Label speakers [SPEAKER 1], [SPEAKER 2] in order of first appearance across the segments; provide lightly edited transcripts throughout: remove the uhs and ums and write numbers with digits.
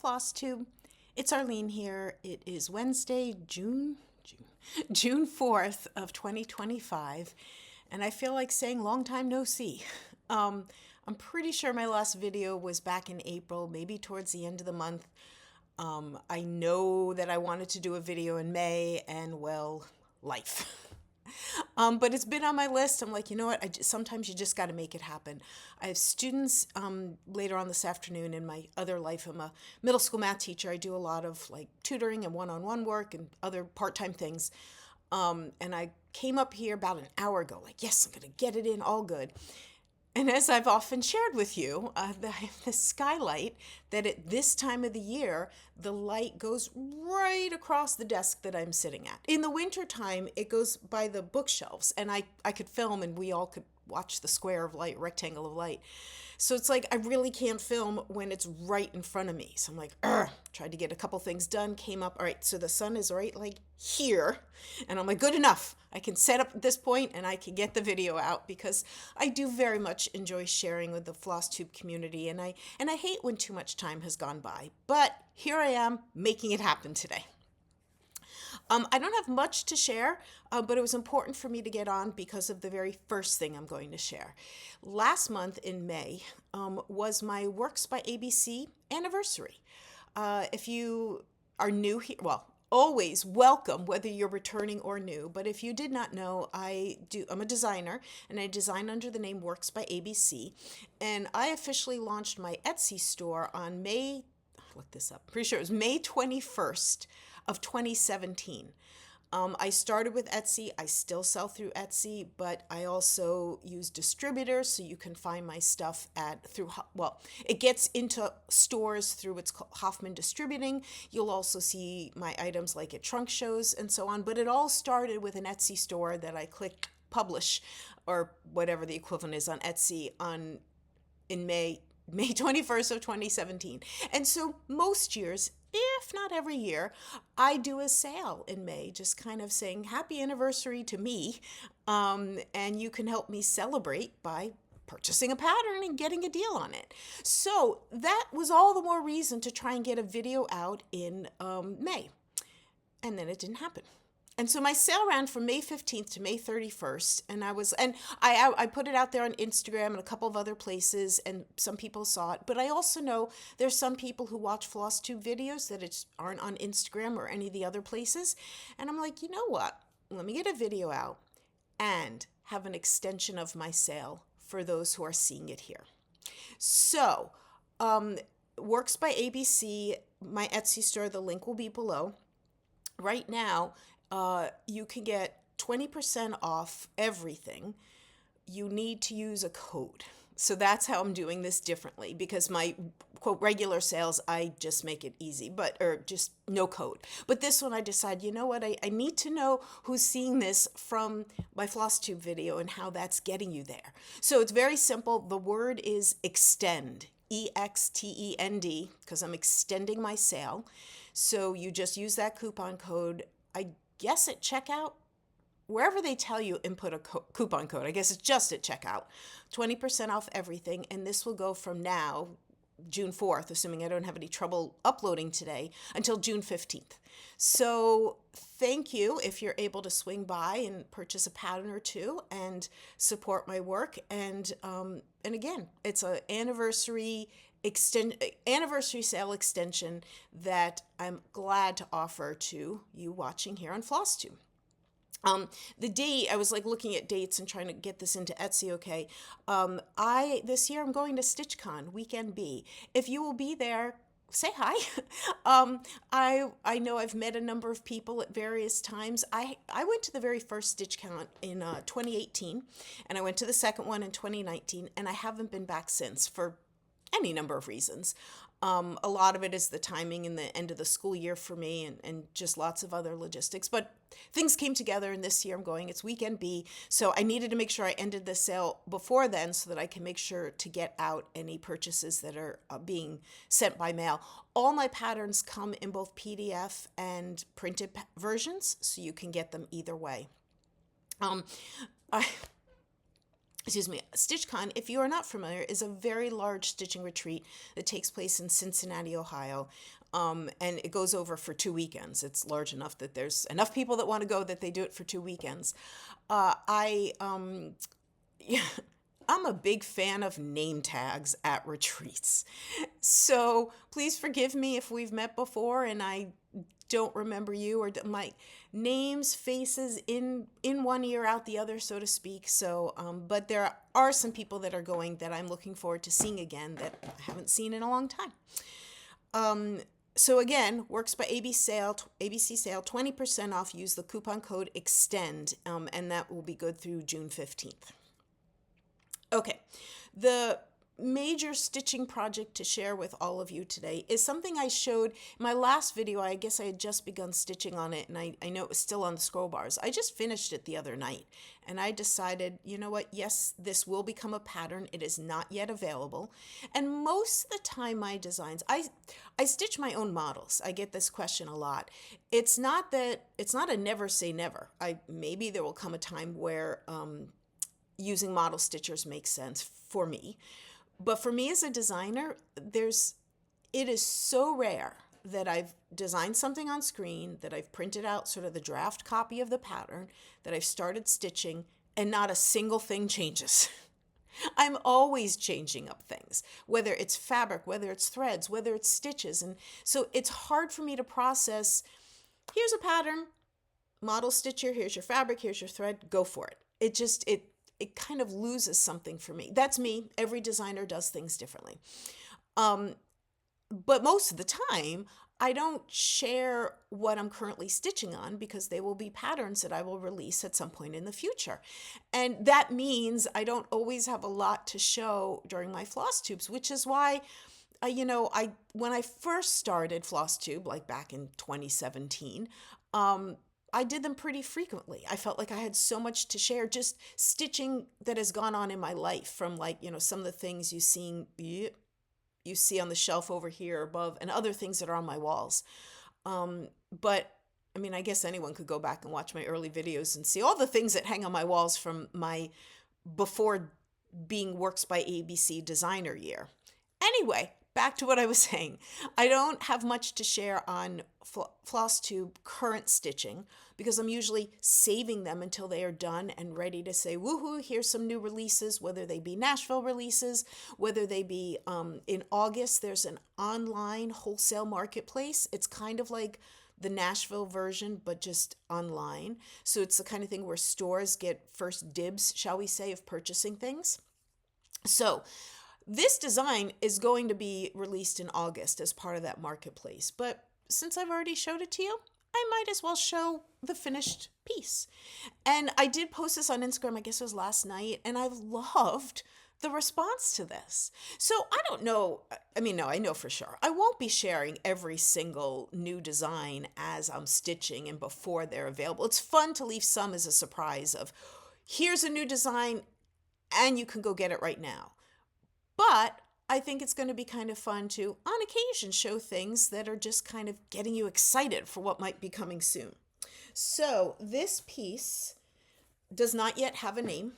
[SPEAKER 1] Flosstube. It's Arlene here. It is Wednesday, June 4th of 2025, and I feel like saying long time no see. I'm pretty sure my last video was back in April, maybe towards the end of the month. I know that I wanted to do a video in May, and well, life. But it's been on my list. I'm like, you know what? Sometimes you just got to make it happen. I have students later on this afternoon. In my other life, I'm a middle school math teacher. I do a lot of like tutoring and one-on-one work and other part-time things. And I came up here about an hour ago, like, yes, I'm going to get it in all good. And as I've often shared with you, the skylight, that at this time of the year, the light goes right across the desk that I'm sitting at. In the wintertime, it goes by the bookshelves, and I could film and we all could watch the square of light, rectangle of light. So it's like I really can't film when it's right in front of me. So I'm like, tried to get a couple things done, came up, all right, so the sun is right like here. And I'm like, good enough. I can set up at this point and I can get the video out because I do very much enjoy sharing with the Flosstube community, and I hate when too much time has gone by. But here I am making it happen today. I don't have much to share, but it was important for me to get on because of the very first thing I'm going to share. Last month in May was my Works by ABC anniversary. If you are new here, well, always welcome, whether you're returning or new. But if you did not know, I'm a designer, and I design under the name Works by ABC. And I officially launched my Etsy store on look this up, pretty sure it was May 21st of 2017. I started with Etsy. I still sell through Etsy, but I also use distributors, so you can find my stuff it gets into stores through what's called Hoffman Distributing. You'll also see my items like at trunk shows and so on, but it all started with an Etsy store that I clicked publish, or whatever the equivalent is on Etsy, in May 21st of 2017. And so most years, if not every year, I do a sale in May, just kind of saying happy anniversary to me, and you can help me celebrate by purchasing a pattern and getting a deal on it. So that was all the more reason to try and get a video out in May, and then it didn't happen. And so my sale ran from May 15th to May 31st, and I put it out there on Instagram and a couple of other places, and some people saw it. But I also know there's some people who watch Flosstube videos that aren't on Instagram or any of the other places. And I'm like, you know what? Let me get a video out and have an extension of my sale for those who are seeing it here. So, Works by ABC, my Etsy store, the link will be below. Right now, you can get 20% off everything. You need to use a code. So that's how I'm doing this differently, because my quote regular sales, I just make it easy, or just no code. But this one I decided, you know what, I need to know who's seeing this from my Flosstube video and how that's getting you there. So it's very simple. The word is extend, EXTEND, because I'm extending my sale. So you just use that coupon code. I guess at checkout, wherever they tell you input a coupon code, I guess it's just at checkout, 20% off everything. And this will go from now, June 4th, assuming I don't have any trouble uploading today, until June 15th. So thank you if you're able to swing by and purchase a pattern or two and support my work. And again, it's an anniversary sale extension that I'm glad to offer to you watching here on Flosstube. The date, I was like looking at dates and trying to get this into Etsy, okay. This year I'm going to StitchCon, weekend B. If you will be there, say hi. I know I've met a number of people at various times. I went to the very first StitchCon in 2018, and I went to the second one in 2019, and I haven't been back since for any number of reasons. A lot of it is the timing and the end of the school year for me, and just lots of other logistics. But things came together, and this year I'm going. It's weekend B, so I needed to make sure I ended the sale before then so that I can make sure to get out any purchases that are being sent by mail. All my patterns come in both PDF and printed versions, so you can get them either way. excuse me, StitchCon, if you are not familiar, is a very large stitching retreat that takes place in Cincinnati, Ohio. And it goes over for 2 weekends. It's large enough that there's enough people that want to go that they do it for 2 weekends. Yeah, I'm a big fan of name tags at retreats. So please forgive me if we've met before and I don't remember you, or my names, faces in one ear, out the other, so to speak. So, but there are some people that are going that I'm looking forward to seeing again that I haven't seen in a long time. So again, Works by ABC sale, 20% off. Use the coupon code EXTEND, and that will be good through June 15th. Okay, the major stitching project to share with all of you today is something I showed in my last video. I guess I had just begun stitching on it, and I know it was still on the scroll bars. I just finished it the other night, and I decided, you know what, yes, this will become a pattern. It is not yet available. And most of the time my designs, I stitch my own models. I get this question a lot. It's not a never say never. Maybe there will come a time where using model stitchers makes sense for me. But for me as a designer, it is so rare that I've designed something on screen, that I've printed out sort of the draft copy of the pattern, that I've started stitching, and not a single thing changes. I'm always changing up things, whether it's fabric, whether it's threads, whether it's stitches. And so it's hard for me to process, here's a pattern, model stitcher, here's your fabric, here's your thread, go for it. It kind of loses something for me. That's me. Every designer does things differently. But most of the time, I don't share what I'm currently stitching on because they will be patterns that I will release at some point in the future. And that means I don't always have a lot to show during my Flosstubes, which is why, when I first started Flosstube, like back in 2017, I did them pretty frequently. I felt like I had so much to share, just stitching that has gone on in my life, from some of the things you see on the shelf over here above, and other things that are on my walls. But I mean, I guess anyone could go back and watch my early videos and see all the things that hang on my walls from my before being Works by ABC designer year. Anyway, back to what I was saying. I don't have much to share on Flosstube current stitching because I'm usually saving them until they are done and ready to say, woohoo, here's some new releases, whether they be Nashville releases, whether they be in August, there's an online wholesale marketplace. It's kind of like the Nashville version, but just online. So it's the kind of thing where stores get first dibs, shall we say, of purchasing things. So this design is going to be released in August as part of that marketplace. But since I've already showed it to you, I might as well show the finished piece. And I did post this on Instagram, I guess it was last night, and I've loved the response to this. So I don't know, I know for sure. I won't be sharing every single new design as I'm stitching and before they're available. It's fun to leave some as a surprise of, here's a new design and you can go get it right now. But I think it's going to be kind of fun to, on occasion, show things that are just kind of getting you excited for what might be coming soon. So this piece does not yet have a name.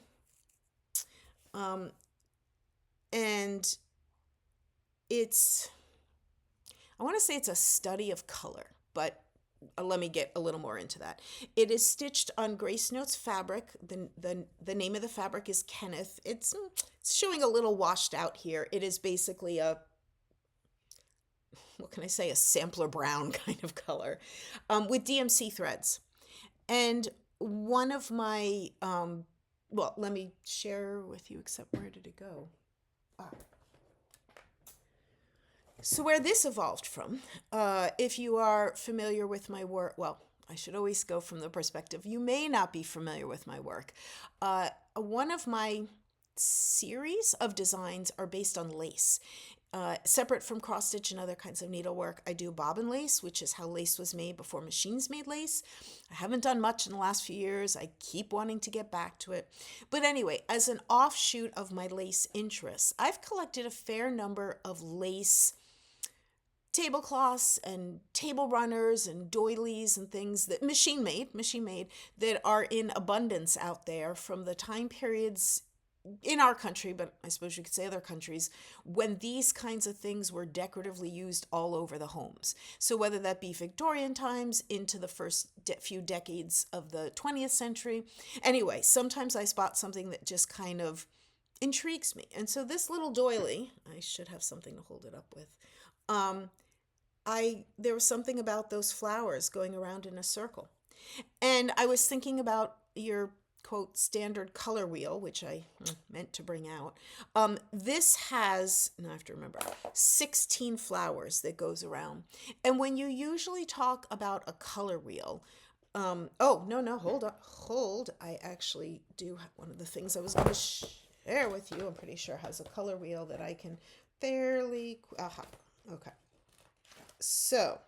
[SPEAKER 1] And I want to say it's a study of color, but let me get a little more into that. It is stitched on Grace Notes fabric. The name of the fabric is Kenneth. It's showing a little washed out here. It is basically a sampler brown kind of color with DMC threads. And one of my, let me share with you, except where did it go? So where this evolved from, if you are familiar with my work, I should always go from the perspective, you may not be familiar with my work. One of my series of designs are based on lace. Separate from cross stitch and other kinds of needlework, I do bobbin lace, which is how lace was made before machines made lace. I haven't done much in the last few years. I keep wanting to get back to it. But anyway, as an offshoot of my lace interests, I've collected a fair number of lace tablecloths and table runners and doilies and things that machine made that are in abundance out there from the time periods in our country, but I suppose you could say other countries, when these kinds of things were decoratively used all over the homes. So whether that be Victorian times into the first few decades of the 20th century. Anyway, sometimes I spot something that just kind of intrigues me. And so this little doily, I should have something to hold it up with. There was something about those flowers going around in a circle. And I was thinking about your quote standard color wheel, which I meant to bring out. This has, now I have to remember, 16 flowers that goes around. And when you usually talk about a color wheel, oh, no, hold. I actually do have one of the things I was going to share with you. I'm pretty sure has a color wheel that I can fairly, okay. So,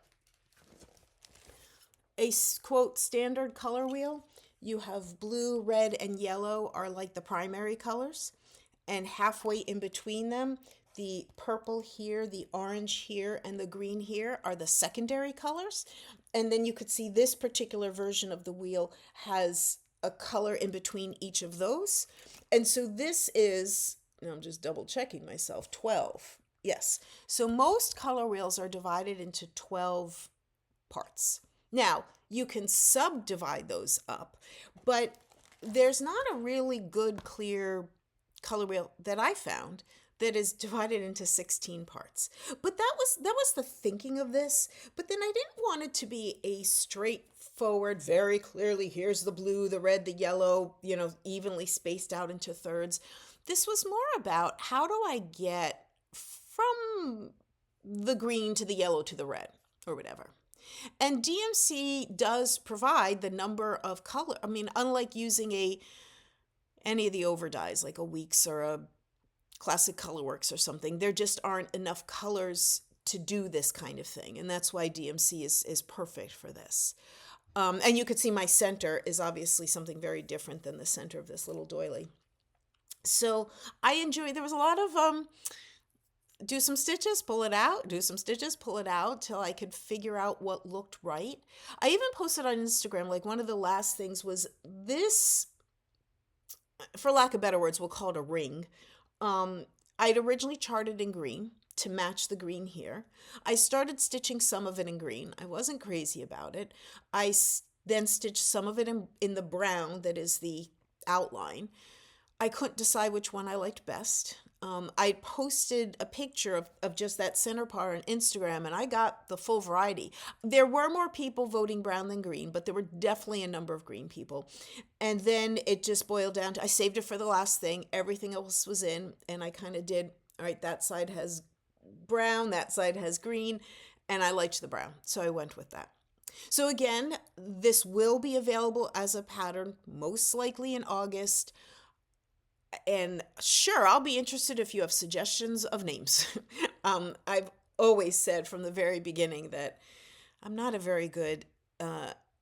[SPEAKER 1] a quote standard color wheel, you have blue, red, and yellow are like the primary colors, and halfway in between them, the purple here, the orange here, and the green here are the secondary colors. And then you could see this particular version of the wheel has a color in between each of those. And so this is, now I'm just double checking myself, 12. Yes. So most color wheels are divided into 12 parts. Now, you can subdivide those up, but there's not a really good, clear color wheel that I found that is divided into 16 parts. But that was the thinking of this. But then I didn't want it to be a straightforward, very clearly, here's the blue, the red, the yellow, evenly spaced out into thirds. This was more about how do I get from the green to the yellow to the red or whatever. And DMC does provide the number of color. I mean, unlike using any of the overdyes like a Weeks or a Classic Colorworks or something, there just aren't enough colors to do this kind of thing. And that's why DMC is perfect for this. And you could see my center is obviously something very different than the center of this little doily. So I enjoyed, there was a lot of do some stitches, pull it out, do some stitches, pull it out till I could figure out what looked right. I even posted on Instagram, like one of the last things was this, for lack of better words, we'll call it a ring. I'd originally charted in green to match the green here. I started stitching some of it in green. I wasn't crazy about it. I then stitched some of it in the brown that is the outline. I couldn't decide which one I liked best. I posted a picture of just that center part on Instagram, and I got the full variety. There were more people voting brown than green, but there were definitely a number of green people. And then it just boiled down to, I saved it for the last thing. Everything else was in, and I kind of did, all right, that side has brown, that side has green, and I liked the brown, so I went with that. So again, this will be available as a pattern, most likely in August. And sure, I'll be interested if you have suggestions of names. I've always said from the very beginning that I'm not a very good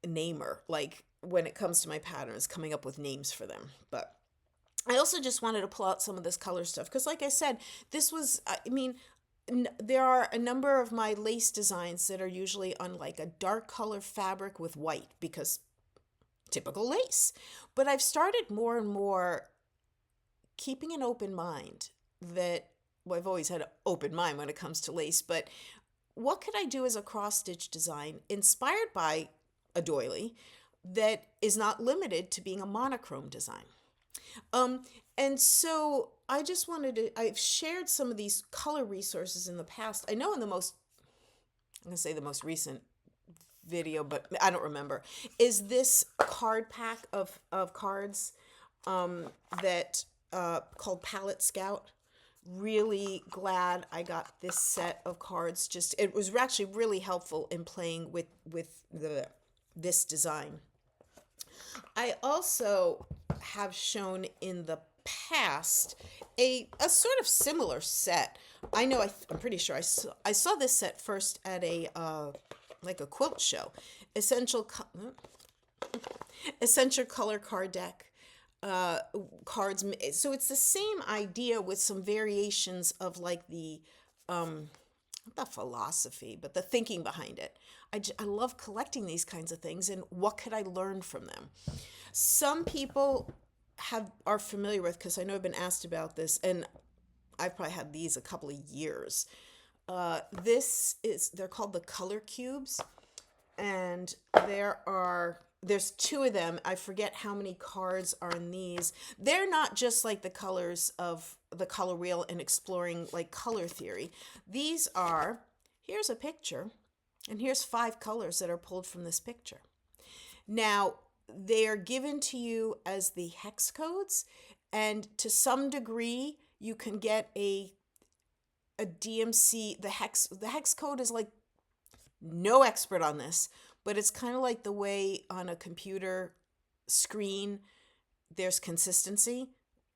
[SPEAKER 1] namer, like when it comes to my patterns, coming up with names for them. But I also just wanted to pull out some of this color stuff because, like I said, this was, there are a number of my lace designs that are usually on like a dark color fabric with white because typical lace. But I've started more and more keeping an open mind that, well, I've always had an open mind when it comes to lace, but what could I do as a cross-stitch design inspired by a doily that is not limited to being a monochrome design? And so I just wanted to, I've shared some of these color resources in the past. I know in I'm going to say the most recent video, but I don't remember, is this card pack of cards that called Palette Scout. Really glad I got this set of cards. It was actually really helpful in playing with this design. I also have shown in the past a sort of similar set. I know I'm pretty sure I saw this set first at a like a quilt show. Essential color card deck. Cards. So it's the same idea with some variations of like the philosophy, but the thinking behind it. I love collecting these kinds of things and what could I learn from them? Some people are familiar with, because I know I've been asked about this, and I've probably had these a couple of years. They're called the color cubes, and there's two of them. I forget how many cards are in these. They're not just like the colors of the color wheel and exploring like color theory. Here's a picture, and here's 5 colors that are pulled from this picture. Now, they are given to you as the hex codes, and to some degree, you can get a DMC. The hex code is like, no expert on this, but it's kind of like the way on a computer screen there's consistency.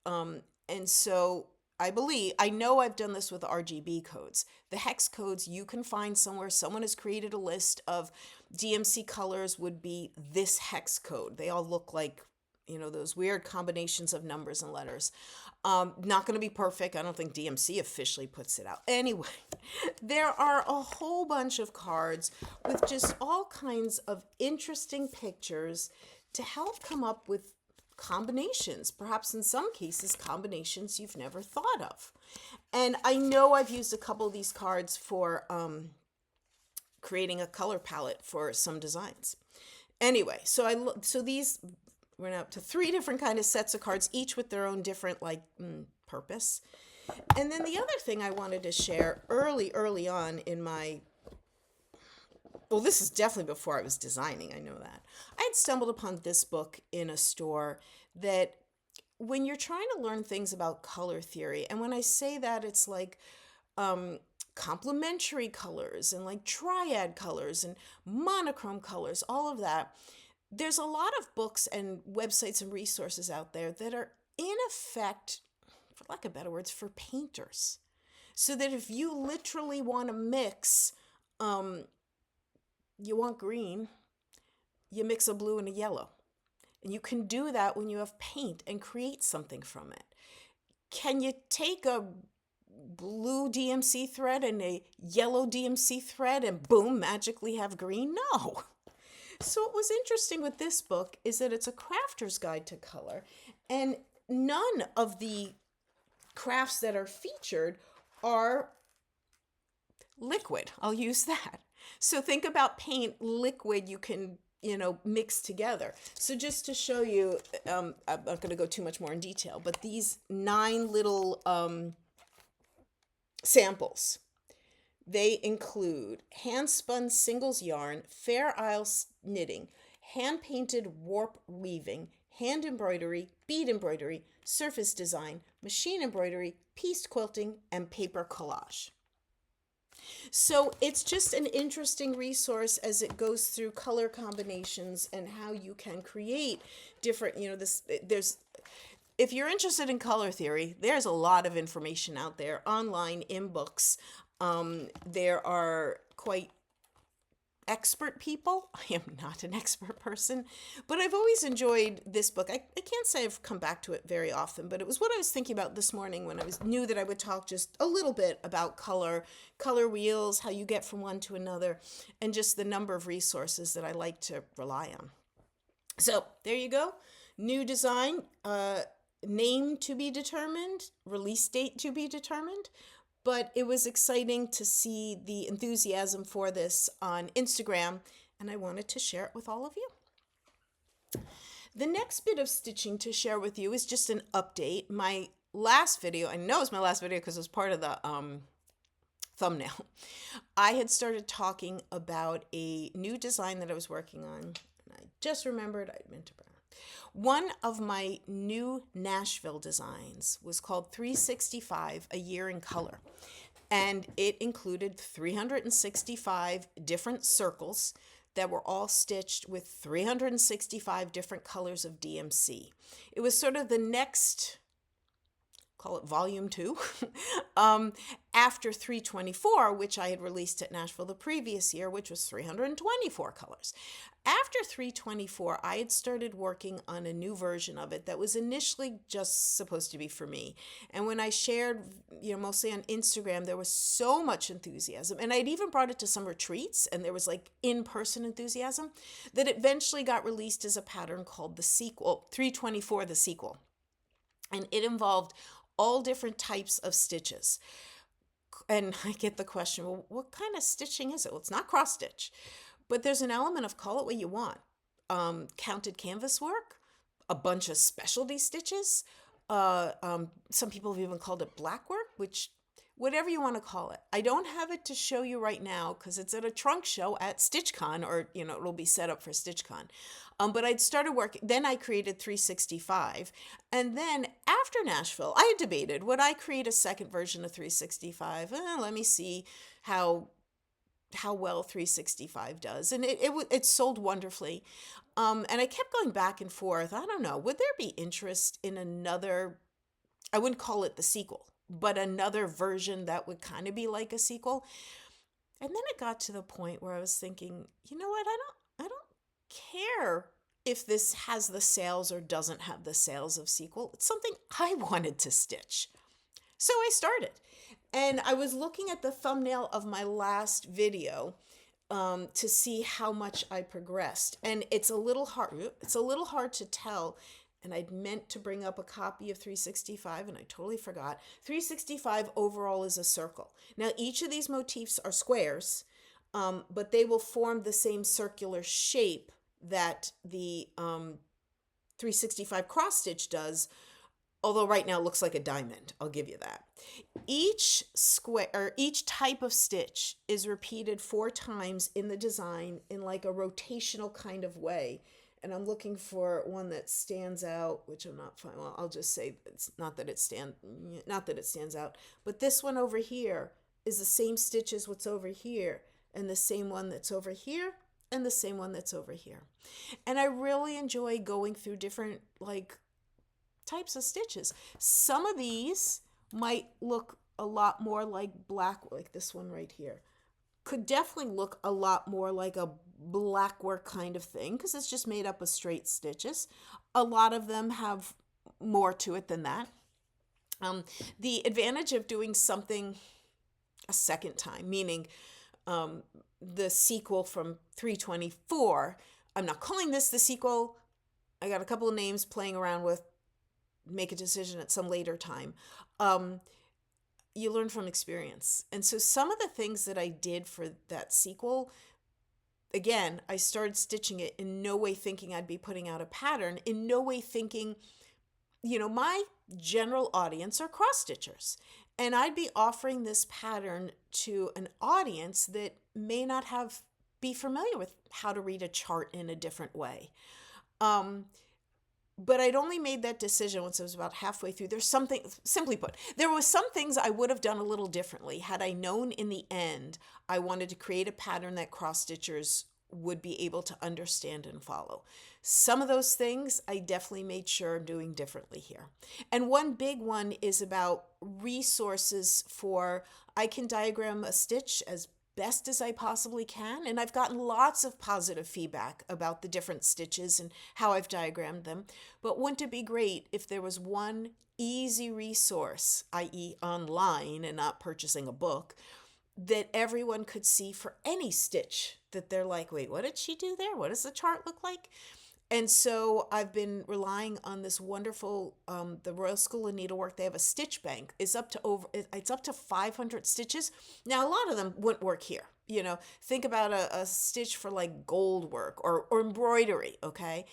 [SPEAKER 1] And so I know I've done this with RGB codes. The hex codes you can find somewhere. Someone has created a list of DMC colors would be this hex code. They all look like, those weird combinations of numbers and letters. Not going to be perfect. I don't think DMC officially puts it out. Anyway, there are a whole bunch of cards with just all kinds of interesting pictures to help come up with combinations, perhaps in some cases combinations you've never thought of. And I know I've used a couple of these cards for creating a color palette for some designs. Anyway, so these went up to 3 different kind of sets of cards, each with their own different purpose. And then the other thing I wanted to share early on in this is definitely before I was designing, I know that. I had stumbled upon this book in a store that when you're trying to learn things about color theory, and when I say that, it's like complementary colors and like triad colors and monochrome colors, all of that. There's a lot of books and websites and resources out there that are in effect, for lack of better words, for painters. So that if you literally want to mix, you want green, you mix a blue and a yellow. And you can do that when you have paint and create something from it. Can you take a blue DMC thread and a yellow DMC thread and boom, magically have green? No. So what was interesting with this book is that it's a crafter's guide to color, and none of the crafts that are featured are liquid. I'll use that. So think about paint, liquid you can, mix together. So just to show you, I'm not going to go too much more in detail, but these 9 little samples. They include hand-spun singles yarn, Fair Isle knitting, hand-painted warp weaving, hand embroidery, bead embroidery, surface design, machine embroidery, pieced quilting, and paper collage. So it's just an interesting resource as it goes through color combinations and how you can create different, if you're interested in color theory, there's a lot of information out there online in books. There are quite expert people. I am not an expert person, but I've always enjoyed this book. I can't say I've come back to it very often, but it was what I was thinking about this morning when I knew that I would talk just a little bit about color wheels, how you get from one to another, and just the number of resources that I like to rely on. So there you go. New design, name to be determined, release date to be determined. But it was exciting to see the enthusiasm for this on Instagram, and I wanted to share it with all of you. The next bit of stitching to share with you is just an update. My last video, I know it's my last video because it was part of the thumbnail. I had started talking about a new design that I was working on, and I just remembered I meant to bring it. One of my new Nashville designs was called 365, A Year in Color. And it included 365 different circles that were all stitched with 365 different colors of DMC. It was sort of the next, call it volume 2, after 324, which I had released at Nashville the previous year, which was 324 colors. After 324, I had started working on a new version of it that was initially just supposed to be for me. And when I shared, mostly on Instagram, there was so much enthusiasm. And I'd even brought it to some retreats, and there was like in-person enthusiasm, that it eventually got released as a pattern called the sequel, 324, the sequel. And it involved all different types of stitches. And I get the question, well, what kind of stitching is it? Well, it's not cross stitch, but there's an element of call it what you want. Counted canvas work, a bunch of specialty stitches. Some people have even called it black work, which whatever you want to call it. I don't have it to show you right now because it's at a trunk show at StitchCon, or it'll be set up for StitchCon. But I'd started working. Then I created 365, and then after Nashville, I had debated, would I create a second version of 365? Let me see how well 365 does, and it sold wonderfully. And I kept going back and forth. I don't know, would there be interest in another? I wouldn't call it the sequel, but another version that would kind of be like a sequel. And then it got to the point where I was thinking, you know what? I don't care if this has the sales or doesn't have the sales of sequel. It's something I wanted to stitch. So I started. And I was looking at the thumbnail of my last video to see how much I progressed. And it's a little hard to tell. And I'd meant to bring up a copy of 365 and I totally forgot. 365 overall is a circle. Now each of these motifs are squares, but they will form the same circular shape that the 365 cross stitch does, although right now it looks like a diamond. I'll give you that. Each type of stitch is repeated 4 times in the design in like a rotational kind of way. And I'm looking for one that stands out, which I'm not finding. Well, I'll just say it's not that it stands out, but this one over here is the same stitch as what's over here, and the same one that's over here, and the same one that's over here. And I really enjoy going through different like types of stitches. Some of these might look a lot more like black, like this one right here. Could definitely look a lot more like a black work kind of thing because it's just made up of straight stitches. A lot of them have more to it than that. The advantage of doing something a second time, meaning the sequel from 324, I'm not calling this the sequel. I got a couple of names playing around with, make a decision at some later time. You learn from experience. And so some of the things that I did for that sequel, again, I started stitching it in no way thinking I'd be putting out a pattern, in no way thinking, my general audience are cross stitchers. And I'd be offering this pattern to an audience that may not be familiar with how to read a chart in a different way. But I'd only made that decision once I was about halfway through. There's something, simply put, there was some things I would have done a little differently had I known in the end I wanted to create a pattern that cross stitchers would be able to understand and follow. Some of those things I definitely made sure I'm doing differently here. And one big one is about resources for, I can diagram a stitch as best as I possibly can. And I've gotten lots of positive feedback about the different stitches and how I've diagrammed them. But wouldn't it be great if there was one easy resource, i.e. online and not purchasing a book, that everyone could see for any stitch that they're like, wait, what did she do there? What does the chart look like? And so I've been relying on this wonderful, the Royal School of Needlework. They have a stitch bank. It's up to 500 stitches. Now, a lot of them wouldn't work here. Think about a stitch for like gold work or embroidery, okay?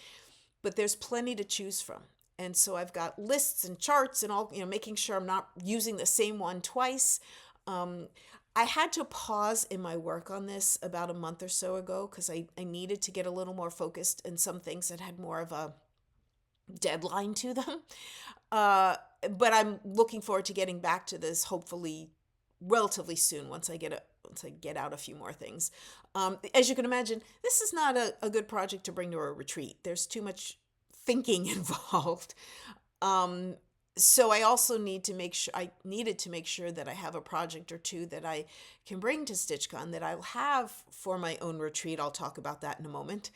[SPEAKER 1] But there's plenty to choose from. And so I've got lists and charts and all, making sure I'm not using the same one twice. I had to pause in my work on this about a month or so ago because I needed to get a little more focused in some things that had more of a deadline to them. But I'm looking forward to getting back to this hopefully relatively soon once I get out a few more things. As you can imagine, this is not a good project to bring to a retreat. There's too much thinking involved. So I also needed to make sure that I have a project or two that I can bring to StitchCon that I'll have for my own retreat. I'll talk about that in a moment.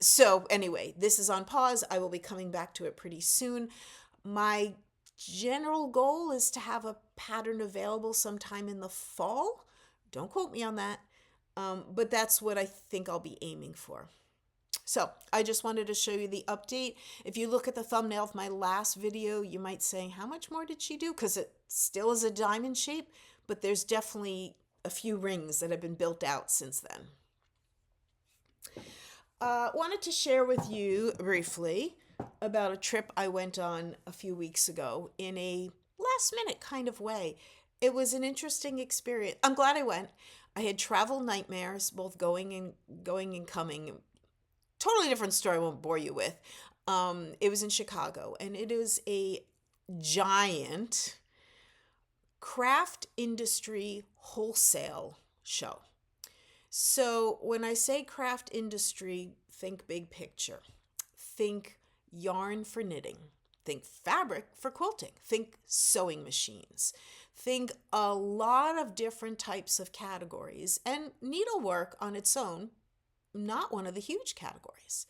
[SPEAKER 1] So anyway, this is on pause. I will be coming back to it pretty soon. My general goal is to have a pattern available sometime in the fall. Don't quote me on that. But that's what I think I'll be aiming for. So I just wanted to show you the update. If you look at the thumbnail of my last video, you might say, how much more did she do? Because it still is a diamond shape, but there's definitely a few rings that have been built out since then. Wanted to share with you briefly about a trip I went on a few weeks ago in a last minute kind of way. It was an interesting experience. I'm glad I went. I had travel nightmares, both going and coming. Totally different story I won't bore you with. It was in Chicago, and it is a giant craft industry wholesale show. So when I say craft industry, think big picture. Think yarn for knitting. Think fabric for quilting. Think sewing machines. Think a lot of different types of categories. And needlework on its own, not one of the huge categories.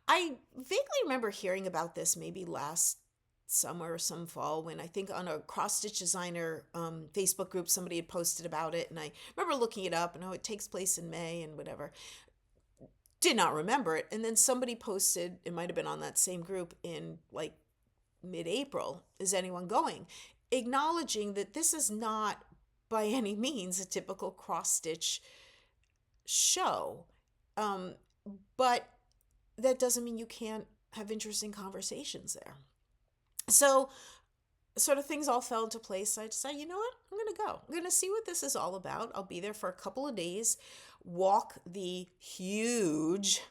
[SPEAKER 1] I vaguely remember hearing about this maybe last summer or some fall when I think on a cross-stitch designer Facebook group somebody had posted about it, and I remember looking it up and it takes place in May and whatever. Did not remember it, and then somebody posted, it might have been on that same group in like mid-April, is anyone going? Acknowledging that this is not by any means a typical cross-stitch show, but that doesn't mean you can't have interesting conversations there. So sort of things all fell into place. I decided, you know what? I'm going to go. I'm going to see what this is all about. I'll be there for a couple of days, walk the huge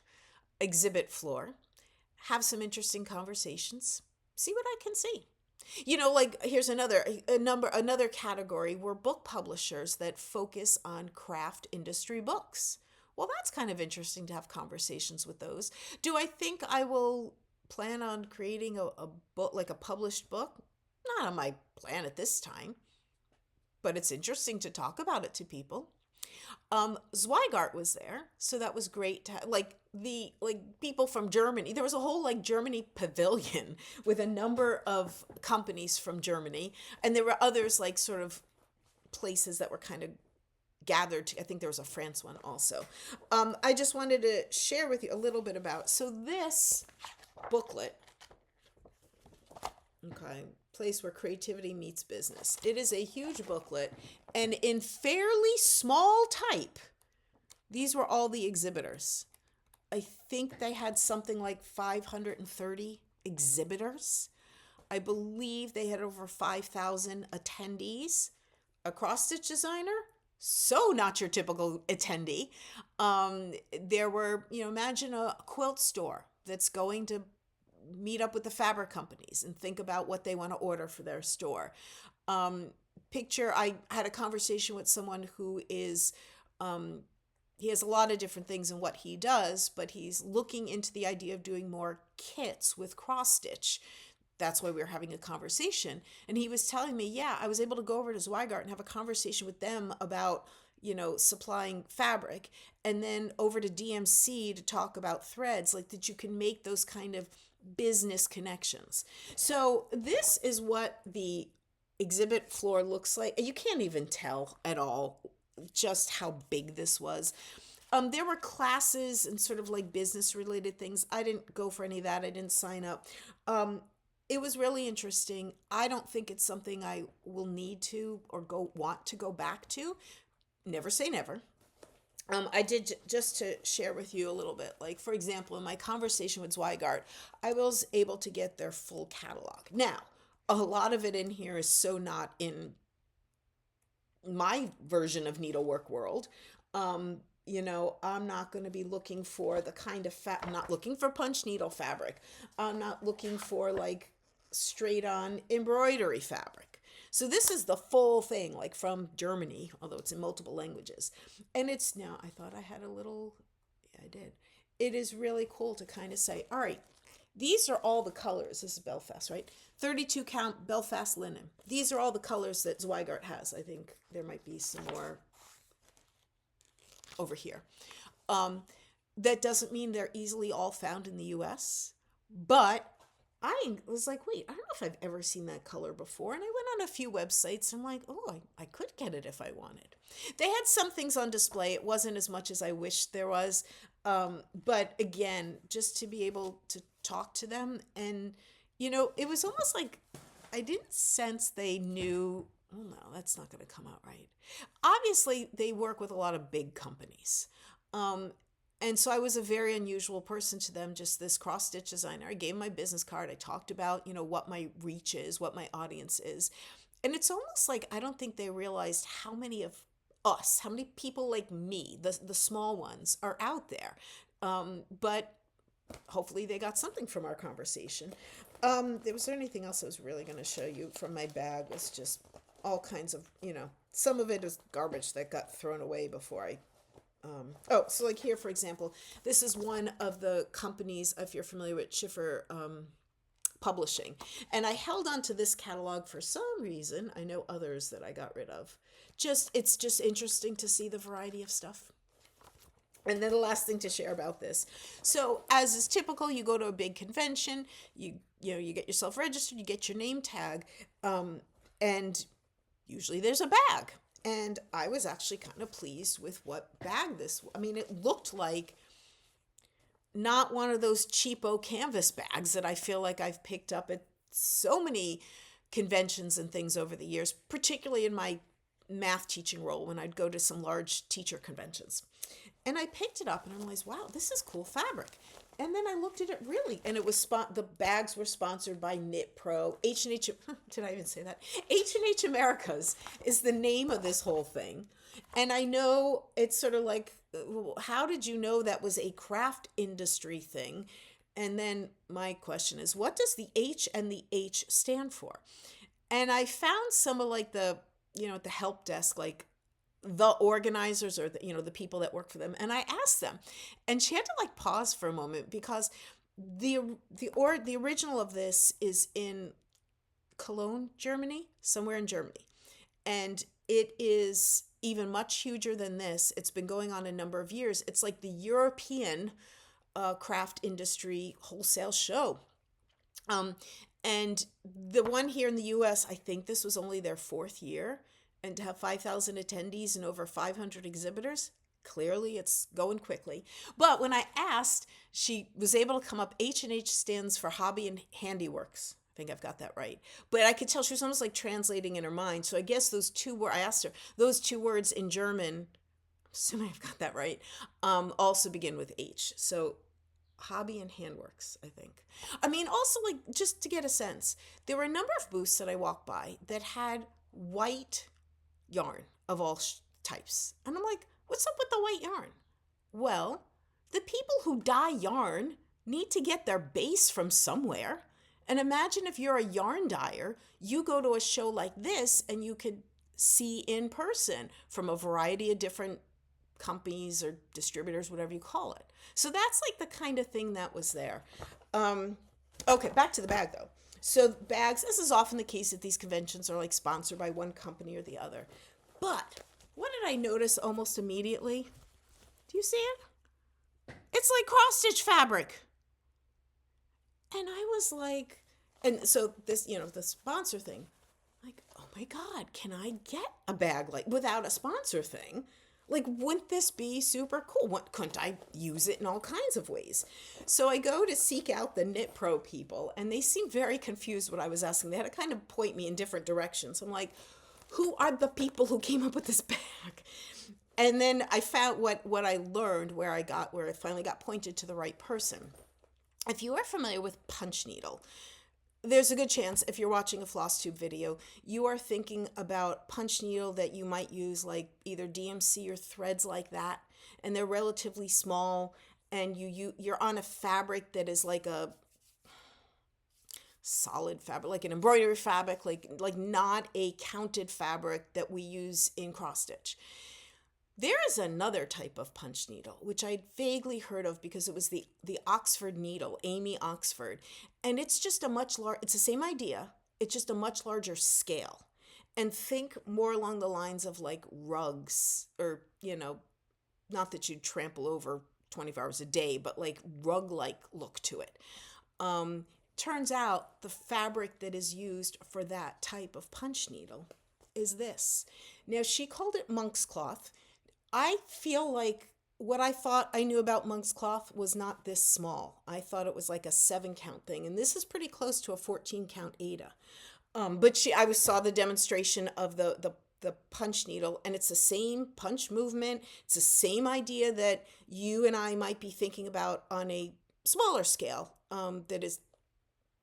[SPEAKER 1] exhibit floor, have some interesting conversations, see what I can see. You know, like here's another category were book publishers that focus on craft industry books. Well, that's kind of interesting to have conversations with those. Do I think I will plan on creating a book, like a published book? Not on my plan at this time, but it's interesting to talk about it to people. Zweigart was there, so that was great to have, like people from Germany. There was a whole like Germany pavilion with a number of companies from Germany, and there were others like sort of places that were kind of gathered. I think there was a France one also. I just wanted to share with you a little bit about, so this booklet, okay, place where creativity meets business. It is a huge booklet, and in fairly small type, these were all the exhibitors. I think they had something like 530 exhibitors. I believe they had over 5,000 attendees. A cross-stitch designer? So not your typical attendee. There were, imagine a quilt store that's going to meet up with the fabric companies and think about what they want to order for their store. I had a conversation with someone who is, he has a lot of different things in what he does, but he's looking into the idea of doing more kits with cross stitch. That's why we were having a conversation. And he was telling me, yeah, I was able to go over to Zweigart and have a conversation with them about, supplying fabric, and then over to DMC to talk about threads, like that you can make those kind of business connections. So this is what the exhibit floor looks like. You can't even tell at all just how big this was. There were classes and sort of like business related things. I didn't go for any of that. I didn't sign up. It was really interesting. I don't think it's something I will need to or want to go back to. Never say never. I did just to share with you a little bit. Like, for example, in my conversation with Zweigart, I was able to get their full catalog. Now, a lot of it in here is so not in my version of needlework world. I'm not going to be looking for the kind of I'm not looking for punch needle fabric. I'm not looking for like straight on embroidery fabric. So this is the full thing, like from Germany, although it's in multiple languages. And it's now, I thought I had a little, yeah, I did. It is really cool to kind of say, all right, these are all the colors. This is Belfast, right? 32 count Belfast linen. These are all the colors that Zweigart has. I think there might be some more over here. That doesn't mean they're easily all found in the US, but I was like, wait, I don't know if I've ever seen that color before. And I went on a few websites and I'm like, oh, I could get it if I wanted. They had some things on display. It wasn't as much as I wished there was. But again, just to be able to talk to them, and it was almost like I didn't sense they knew. Oh no, that's not going to come out right. Obviously, they work with a lot of big companies. Um, and so I was a very unusual person to them, just this cross stitch designer. I gave my business card. I talked about, what my reach is, what my audience is. And it's almost like I don't think they realized how many of us, how many people like me, the small ones, are out there. But hopefully they got something from our conversation. Was there anything else I was really going to show you from my bag? Was just all kinds of, some of it is garbage that got thrown away before I so like here, for example, this is one of the companies, if you're familiar with Schiffer Publishing. And I held on to this catalog for some reason. I know others that I got rid of. It's just interesting to see the variety of stuff. And then the last thing to share about this. So as is typical, you go to a big convention, you get yourself registered, you get your name tag, and usually there's a bag. And I was actually kind of pleased with what bag this was. I mean, it looked like not one of those cheapo canvas bags that I feel like I've picked up at so many conventions and things over the years, particularly in my math teaching role when I'd go to some large teacher conventions. And I picked it up and I realized, wow, this is cool fabric. And then I looked at it really, and it was the bags were sponsored by Knit Pro. H&H, did I even say that? H&H Americas is the name of this whole thing. And I know it's sort of like, how did you know that was a craft industry thing? And then my question is, what does the H and the H stand for? And I found some of like the, at the help desk, like the organizers or the people that work for them, and I asked them, and she had to like pause for a moment because the original of this is in Cologne, Germany, somewhere in Germany, and it is even much huger than this. It's been going on a number of years. It's like the European craft industry wholesale show. And the one here in the US, I think this was only their 4th year. And to have 5,000 attendees and over 500 exhibitors, clearly it's going quickly. But when I asked, she was able to come up. H&H stands for Hobby and Handiworks. I think I've got that right. But I could tell she was almost like translating in her mind. So I guess those two words, I asked her, those two words in German, assuming I've got that right, also begin with H. So Hobby and Handworks, I think. I mean, also like just to get a sense, there were a number of booths that I walked by that had white yarn of all types. And I'm like, what's up with the white yarn? Well, the people who dye yarn need to get their base from somewhere. And imagine if you're a yarn dyer, you go to a show like this and you could see in person from a variety of different companies or distributors, whatever you call it. So that's like the kind of thing that was there. Okay, back to the bag though. So bags, this is often the case at these conventions, are like sponsored by one company or the other. But what did I notice almost immediately? Do you see it? It's like cross-stitch fabric. And I was like, and so this, the sponsor thing, like, oh my God, can I get a bag like without a sponsor thing? Like, wouldn't this be super cool? Couldn't I use it in all kinds of ways? So I go to seek out the Knit Pro people, and they seemed very confused what I was asking. They had to kind of point me in different directions. I'm like, who are the people who came up with this bag? And then I found what I learned where I finally got pointed to the right person. If you are familiar with punch needle, there's a good chance if you're watching a Flosstube video, you are thinking about punch needle that you might use like either DMC or threads like that, and they're relatively small, and you're on a fabric that is like a solid fabric, like an embroidery fabric, like not a counted fabric that we use in cross stitch. There is another type of punch needle, which I'd vaguely heard of because it was the Oxford needle, Amy Oxford. And it's just it's the same idea. It's just a much larger scale. And think more along the lines of like rugs or, not that you'd trample over 24 hours a day, but like rug-like look to it. Turns out the fabric that is used for that type of punch needle is this. Now, she called it monk's cloth. I feel like what I thought I knew about monk's cloth was not this small. I thought it was like a 7 count thing, and this is pretty close to a 14 count Ada. But I saw the demonstration of the punch needle, and it's the same punch movement. It's the same idea that you and I might be thinking about on a smaller scale, that is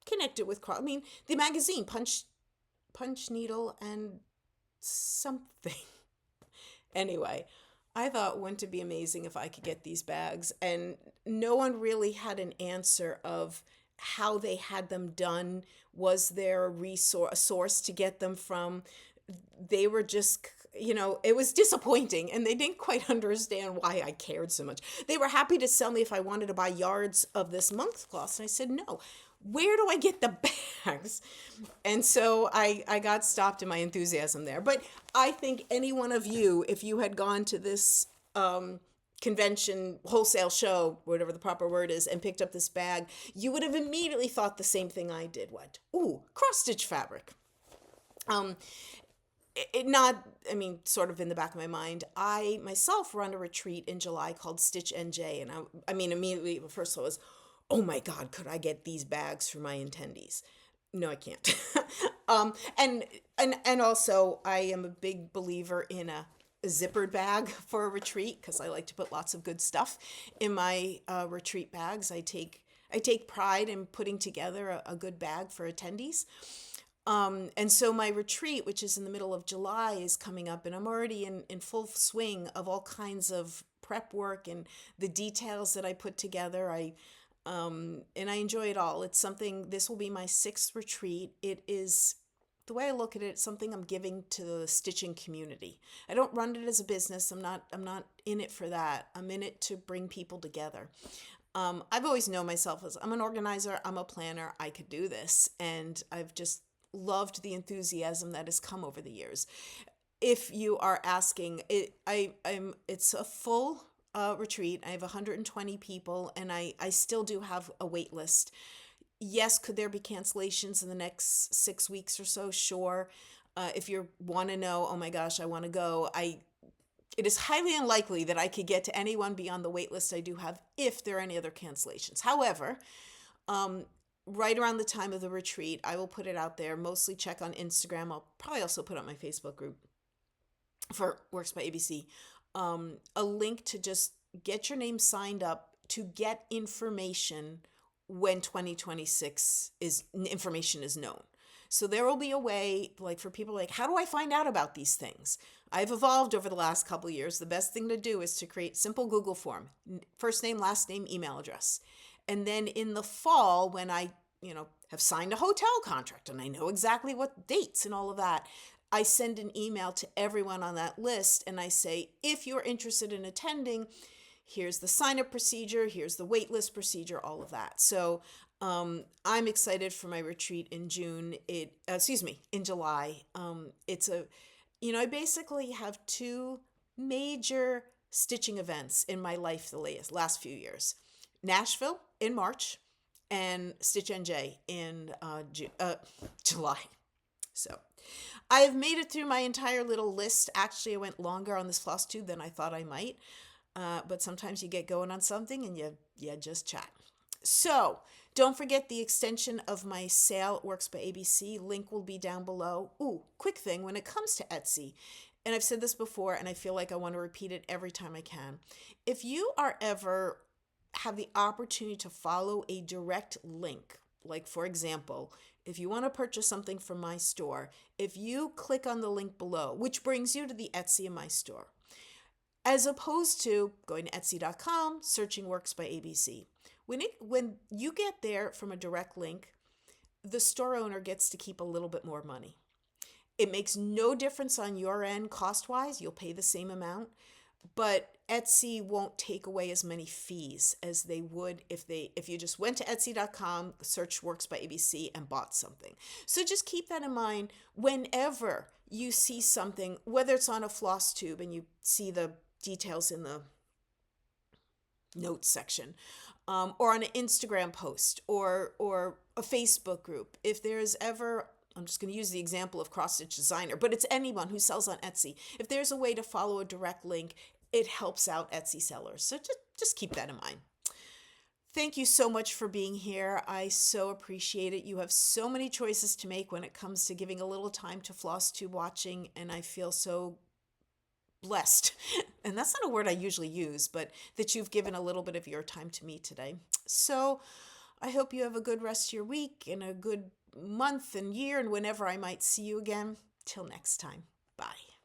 [SPEAKER 1] connected with I mean, the magazine punch needle and something. Anyway, I thought, wouldn't it be amazing if I could get these bags? And no one really had an answer of how they had them done. Was there a source to get them from? They were just, it was disappointing, and they didn't quite understand why I cared so much. They were happy to sell me if I wanted to buy yards of this monk's cloth, and I said, no. Where do I get the bags? And so I got stopped in my enthusiasm there. But I think any one of you, if you had gone to this convention, wholesale show, whatever the proper word is, and picked up this bag, you would have immediately thought the same thing I did. What? Ooh, cross-stitch fabric. Sort of in the back of my mind, I myself run a retreat in July called Stitch NJ. And I mean, immediately, first of all, was, oh my God, could I get these bags for my attendees? No, I can't. And also, I am a big believer in a zippered bag for a retreat, because I like to put lots of good stuff in my retreat bags. I take pride in putting together a good bag for attendees. And so my retreat, which is in the middle of July, is coming up, and I'm already in full swing of all kinds of prep work and the details that I put together. And I enjoy it all. It's something, this will be my 6th retreat. It is, the way I look at it, it's something I'm giving to the stitching community. I don't run it as a business. I'm not in it for that. I'm in it to bring people together. I've always known myself as, I'm an organizer, I'm a planner, I could do this. And I've just loved the enthusiasm that has come over the years. If you are asking, it's a full retreat. I have 120 people, and I still do have a wait list. Yes, could there be cancellations in the next 6 weeks or so? Sure. If you want to know, oh my gosh, I want to go, it is highly unlikely that I could get to anyone beyond the wait list I do have if there are any other cancellations. However, right around the time of the retreat, I will put it out there, mostly check on Instagram. I'll probably also put up my Facebook group for Works by ABC. A link to just get your name signed up to get information when 2026 information is known. So there will be a way, like for people like, how do I find out about these things? I've evolved over the last couple of years. The best thing to do is to create simple Google form, first name, last name, email address. And then in the fall, when I, have signed a hotel contract and I know exactly what dates and all of that, I send an email to everyone on that list, and I say, if you're interested in attending, here's the sign-up procedure, here's the wait list procedure, all of that. So I'm excited for my retreat in in July. I basically have 2 major stitching events in my life the last few years. Nashville in March, and Stitch NJ in July. So I have made it through my entire little list. Actually, I went longer on this Flosstube than I thought I might. But sometimes you get going on something and you just chat. So don't forget the extension of my sale, Works by ABC. Link will be down below. Ooh, quick thing, when it comes to Etsy, and I've said this before and I feel like I want to repeat it every time I can. If you are ever have the opportunity to follow a direct link, like for example, if you want to purchase something from my store, if you click on the link below, which brings you to the Etsy in my store, as opposed to going to Etsy.com, searching Works by ABC. When you get there from a direct link, the store owner gets to keep a little bit more money. It makes no difference on your end cost-wise. You'll pay the same amount, but Etsy won't take away as many fees as they would if you just went to Etsy.com, searched Works by ABC, and bought something. So just keep that in mind whenever you see something, whether it's on a Flosstube and you see the details in the notes section, or on an Instagram post or a Facebook group. If there's ever, I'm just going to use the example of Cross Stitch Designer, but it's anyone who sells on Etsy. If there's a way to follow a direct link, it helps out Etsy sellers. So just keep that in mind. Thank you so much for being here. I so appreciate it. You have so many choices to make when it comes to giving a little time to Flosstube watching, and I feel so blessed. And that's not a word I usually use, but that you've given a little bit of your time to me today. So I hope you have a good rest of your week and a good month and year, and whenever I might see you again. Till next time. Bye.